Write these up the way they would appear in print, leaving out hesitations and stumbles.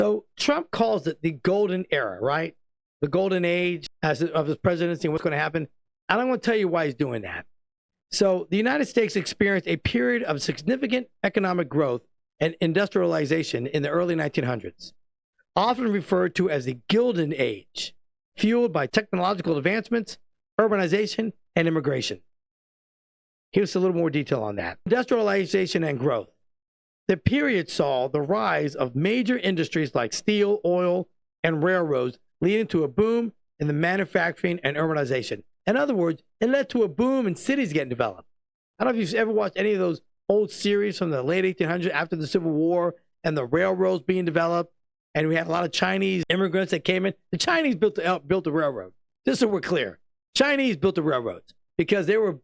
So Trump calls it the golden era, right? The golden age of his presidency and what's going to happen. I don't want to tell you why he's doing that. So the United States experienced a period of significant economic growth and industrialization in the early 1900s, often referred to as the Gilded Age, fueled by technological advancements, urbanization, and immigration. Here's a little more detail on that. Industrialization and growth. The period saw the rise of major industries like steel, oil, and railroads, leading to a boom in the manufacturing and urbanization. In other words, it led to a boom in cities getting developed. I don't know if you've ever watched any of those old series from the late 1800s after the Civil War and the railroads being developed. And we had a lot of Chinese immigrants that came in. The Chinese built the railroad. Just so we're clear. Chinese built the railroads because they were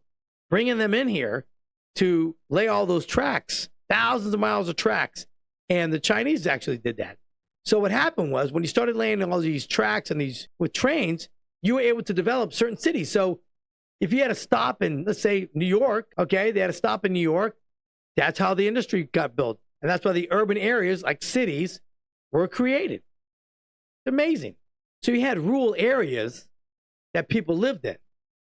bringing them in here to lay all those tracks, thousands of miles of tracks. And the Chinese actually did that. So what happened was when you started laying all these tracks and these with trains, you were able to develop certain cities. So if you had a stop in, let's say, New York, okay, they had a stop in New York. That's how the industry got built. And that's why the urban areas, like cities, were created. It's amazing. So you had rural areas that people lived in.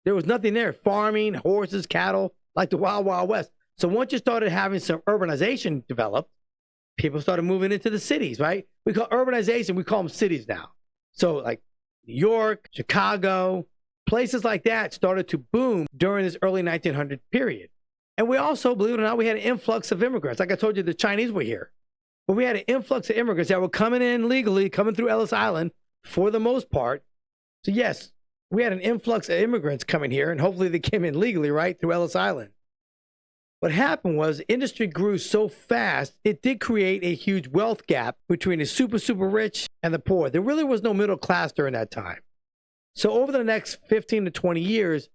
There was nothing there. Farming, horses, cattle, like the Wild Wild West. So once you started having some urbanization develop, people started moving into the cities, right? We call urbanization, we call them cities now. So like New York, Chicago, places like that started to boom during this early 1900 period. And we also, believe it or not, we had an influx of immigrants. Like I told you, the Chinese were here. But we had an influx of immigrants that were coming in legally, coming through Ellis Island for the most part. So yes, we had an influx of immigrants coming here, and hopefully they came in legally, right, through Ellis Island. What happened was the industry grew so fast, it did create a huge wealth gap between the super, super rich and the poor. There really was no middle class during that time. So over the next 15 to 20 years,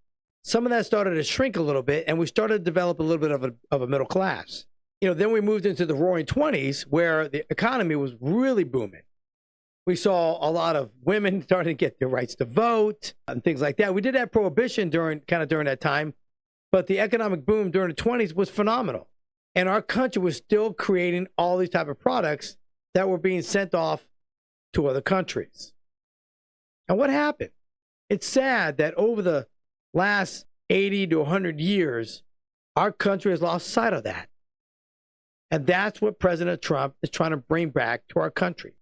some of that started to shrink a little bit, and we started to develop a little bit of a middle class. You know, then we moved into the roaring 20s where the economy was really booming. We saw a lot of women starting to get their rights to vote and things like that. We did have prohibition during that time, but the economic boom during the 20s was phenomenal. And our country was still creating all these type of products that were being sent off to other countries. And what happened? It's sad that over the last 80 to 100 years, our country has lost sight of that. And that's what President Trump is trying to bring back to our country.